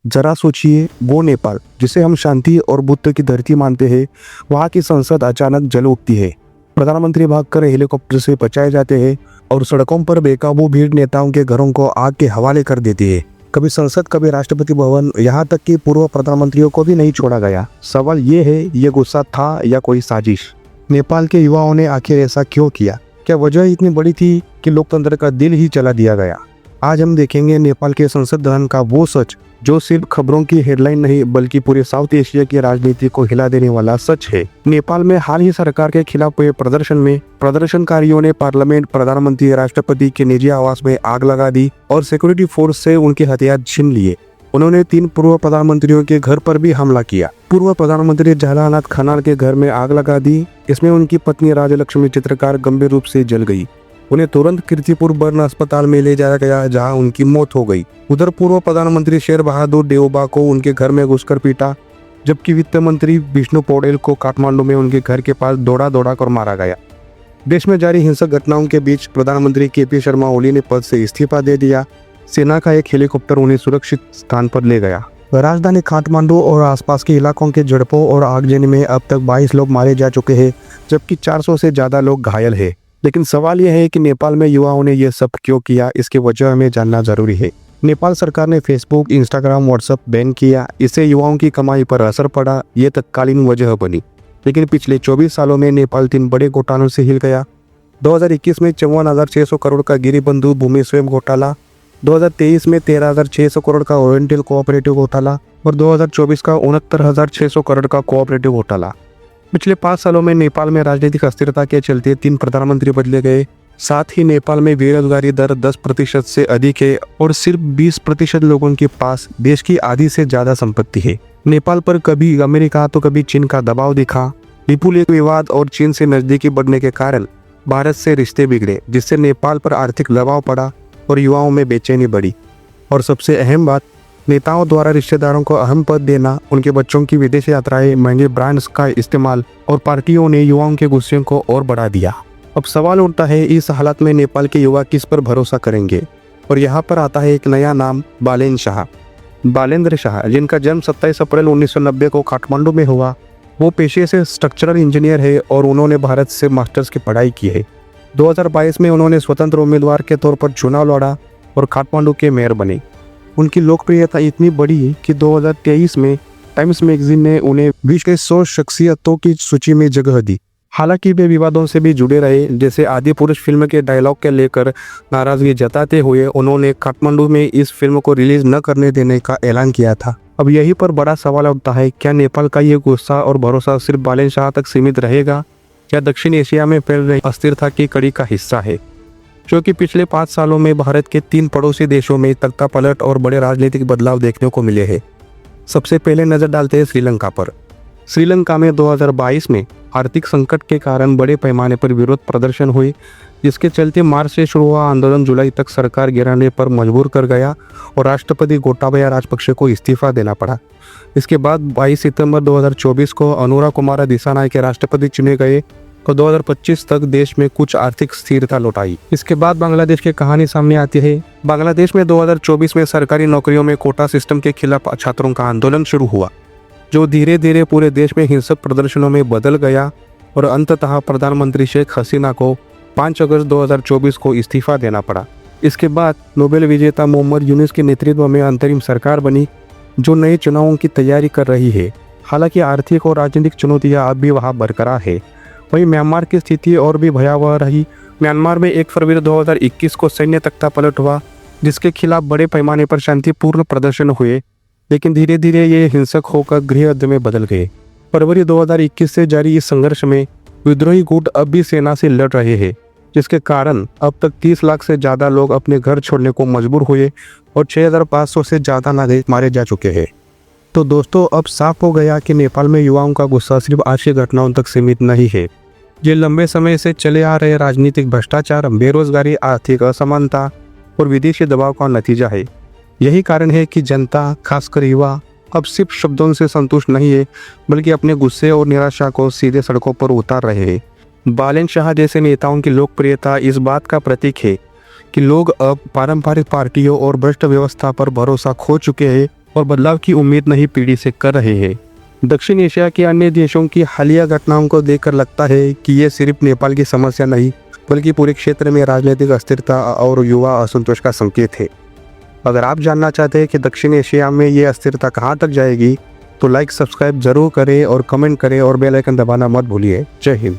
जरा सोचिए, वो नेपाल जिसे हम शांति और बुद्ध की धरती मानते हैं, वहाँ की संसद अचानक जल उठती है। प्रधानमंत्री भागकर हेलीकॉप्टर से बचाए जाते हैं और सड़कों पर बेकाबू भीड़ नेताओं के घरों को आग के हवाले कर देती है। कभी संसद, कभी राष्ट्रपति भवन, यहाँ तक कि पूर्व प्रधानमंत्रियों को भी नहीं छोड़ा गया। सवाल ये है, ये गुस्सा था या कोई साजिश? नेपाल के युवाओं ने आखिर ऐसा क्यों किया? क्या वजह इतनी बड़ी थी कि लोकतंत्र का दिल ही जला दिया गया? आज हम देखेंगे नेपाल के संसद दहन का वो सच जो सिर्फ खबरों की हेडलाइन नहीं बल्कि पूरे साउथ एशिया की राजनीति को हिला देने वाला सच है। नेपाल में हाल ही सरकार के खिलाफ हुए प्रदर्शन में प्रदर्शनकारियों ने पार्लियामेंट, प्रधानमंत्री, राष्ट्रपति के निजी आवास में आग लगा दी और सिक्योरिटी फोर्स से उनके हथियार छीन लिए। उन्होंने 3 पूर्व प्रधानमंत्रियों के घर पर भी हमला किया। पूर्व प्रधानमंत्री जवाहरलाल खनाल के घर में आग लगा दी। इसमें उनकी पत्नी राजलक्ष्मी चित्रकार गंभीर रूप से जल गई। उन्हें तुरंत कीर्तिपुर बर्न अस्पताल में ले जाया गया, जहां उनकी मौत हो गई। उधर पूर्व प्रधानमंत्री शेर बहादुर देउबा को उनके घर में घुसकर पीटा, जबकि वित्त मंत्री विष्णु पौडेल को काठमांडू में उनके घर के पास दौड़ा कर मारा गया। देश में जारी हिंसक घटनाओं के बीच प्रधानमंत्री केपी शर्मा ओली ने पद से इस्तीफा दे दिया। सेना का एक हेलीकॉप्टर उन्हें सुरक्षित स्थान पर ले गया। राजधानी काठमांडू और आसपास के इलाकों के झड़पों और आगजनी में अब तक 22 लोग मारे जा चुके हैं, जबकि 400 से ज्यादा लोग घायल हैं। लेकिन सवाल यह है कि नेपाल में युवाओं ने यह सब क्यों किया? इसकी वजह हमें जानना जरूरी है। नेपाल सरकार ने फेसबुक, इंस्टाग्राम, व्हाट्सएप बैन किया। इससे युवाओं की कमाई पर असर पड़ा, ये तत्कालीन वजह बनी। लेकिन पिछले 24 सालों में नेपाल 3 बड़े घोटालों से हिल गया। 2021 में 54,600 करोड़ का गिरिबंधु भूमि स्वयं घोटाला, 2023 में 13,600 करोड़ का ओरिएंटल कोऑपरेटिव घोटाला और 2024 का 69,600 करोड़ का कोऑपरेटिव घोटाला। पिछले 5 सालों में नेपाल में राजनीतिक अस्थिरता के चलते 3 प्रधानमंत्री बदले गए। साथ ही नेपाल में बेरोजगारी दर 10% से अधिक है और सिर्फ 20% लोगों के पास देश की आधी से ज्यादा संपत्ति है। नेपाल पर कभी अमेरिका तो कभी चीन का दबाव दिखा। विपुल एक विवाद और चीन से नजदीकी बढ़ने के कारण भारत से रिश्ते बिगड़े, जिससे नेपाल पर आर्थिक दबाव पड़ा और युवाओं में बेचैनी बढ़ी। और सबसे अहम बात, नेताओं द्वारा रिश्तेदारों को अहम पद देना, उनके बच्चों की विदेश यात्राएं, महंगे ब्रांड्स का इस्तेमाल और पार्टियों ने युवाओं के गुस्से को और बढ़ा दिया। अब सवाल उठता है, इस हालत में नेपाल के युवा किस पर भरोसा करेंगे? और यहाँ पर आता है एक नया नाम, बालेन्द्र शाह, जिनका जन्म 27 अप्रैल 1990 को काठमांडू में हुआ। वो पेशे से स्ट्रक्चरल इंजीनियर है और उन्होंने भारत से मास्टर्स की पढ़ाई की है। 2022 में उन्होंने स्वतंत्र उम्मीदवार के तौर पर चुनाव लड़ा और काठमांडू के मेयर बने। उनकी लोकप्रियता इतनी बढ़ी कि 2023 में टाइम्स मैगजीन ने उन्हें विश्व के 100 शख्सियतों की सूची में जगह दी। हालांकि वे विवादों से भी जुड़े रहे, जैसे आदि पुरुष फिल्म के डायलॉग के लेकर नाराजगी जताते हुए उन्होंने काठमांडू में इस फिल्म को रिलीज न करने देने का ऐलान किया था। अब यहीं पर बड़ा सवाल उठता है, क्या नेपाल का ये गुस्सा और भरोसा सिर्फ बालेन्द्र शाह तक सीमित रहेगा या दक्षिण एशिया में फैल रही अस्थिरता की कड़ी का हिस्सा है? क्योंकि पिछले 5 सालों में भारत के 3 पड़ोसी देशों में तख्तापलट और बड़े राजनीतिक बदलाव देखने को मिले हैं। सबसे पहले नजर डालते हैं श्रीलंका पर। श्रीलंका में 2022 में आर्थिक संकट के कारण बड़े पैमाने पर विरोध प्रदर्शन हुए, जिसके चलते मार्च से शुरू हुआ आंदोलन जुलाई तक सरकार गिराने पर मजबूर कर गया और राष्ट्रपति गोटाबया राजपक्षे को इस्तीफा देना पड़ा। इसके बाद 22 सितंबर 2024 को अनुरा कुमारा दिसानायके के राष्ट्रपति चुने गए और 2025 तक देश में कुछ आर्थिक स्थिरता लौटाई। इसके बाद बांग्लादेश की कहानी सामने आती है। बांग्लादेश में 2024 में सरकारी नौकरियों में कोटा सिस्टम के खिलाफ छात्रों का आंदोलन शुरू हुआ, जो धीरे धीरे पूरे देश में हिंसक प्रदर्शनों में बदल गया और अंततः प्रधानमंत्री शेख हसीना को 5 अगस्त 2024 को इस्तीफा देना पड़ा। इसके बाद नोबेल विजेता मोहम्मद यूनुस के नेतृत्व में अंतरिम सरकार बनी, जो नए चुनावों की तैयारी कर रही है। हालांकि आर्थिक और राजनीतिक चुनौतियां अब भी वहां बरकरार है। वहीं म्यांमार की स्थिति और भी भयावह रही। म्यांमार में 1 फरवरी 2021 को सैन्य तख्तापलट हुआ, जिसके खिलाफ बड़े पैमाने पर शांतिपूर्ण प्रदर्शन हुए, लेकिन धीरे धीरे ये हिंसक होकर गृह युद्ध में बदल गए। फरवरी 2021 से जारी इस संघर्ष में विद्रोही गुट अब भी सेना से लड़ रहे हैं, जिसके कारण अब तक 30 लाख से ज़्यादा लोग अपने घर छोड़ने को मजबूर हुए और 6,500 से ज़्यादा नागरिक मारे जा चुके हैं। तो दोस्तों, अब साफ हो गया कि नेपाल में युवाओं का गुस्सा सिर्फ आज की घटनाओं तक सीमित नहीं है। ये लंबे समय से चले आ रहे राजनीतिक भ्रष्टाचार, बेरोजगारी, आर्थिक असमानता और विदेशी दबाव का नतीजा है। यही कारण है कि जनता, खासकर युवा, अब सिर्फ शब्दों से संतुष्ट नहीं है, बल्कि अपने गुस्से और निराशा को सीधे सड़कों पर उतार रहे हैं। बालेन्द्र शाह जैसे नेताओं की लोकप्रियता इस बात का प्रतीक है कि लोग अब पारंपरिक पार्टियों और भ्रष्ट व्यवस्था पर भरोसा खो चुके हैं और बदलाव की उम्मीद नई पीढ़ी से कर रहे हैं। दक्षिण एशिया के अन्य देशों की हालिया घटनाओं को देखकर लगता है कि ये सिर्फ नेपाल की समस्या नहीं बल्कि पूरे क्षेत्र में राजनीतिक अस्थिरता और युवा असंतोष का संकेत है। अगर आप जानना चाहते हैं कि दक्षिण एशिया में ये अस्थिरता कहाँ तक जाएगी तो लाइक सब्सक्राइब जरूर करें और कमेंट करें और बेल आइकन दबाना मत भूलिए। जय हिंद।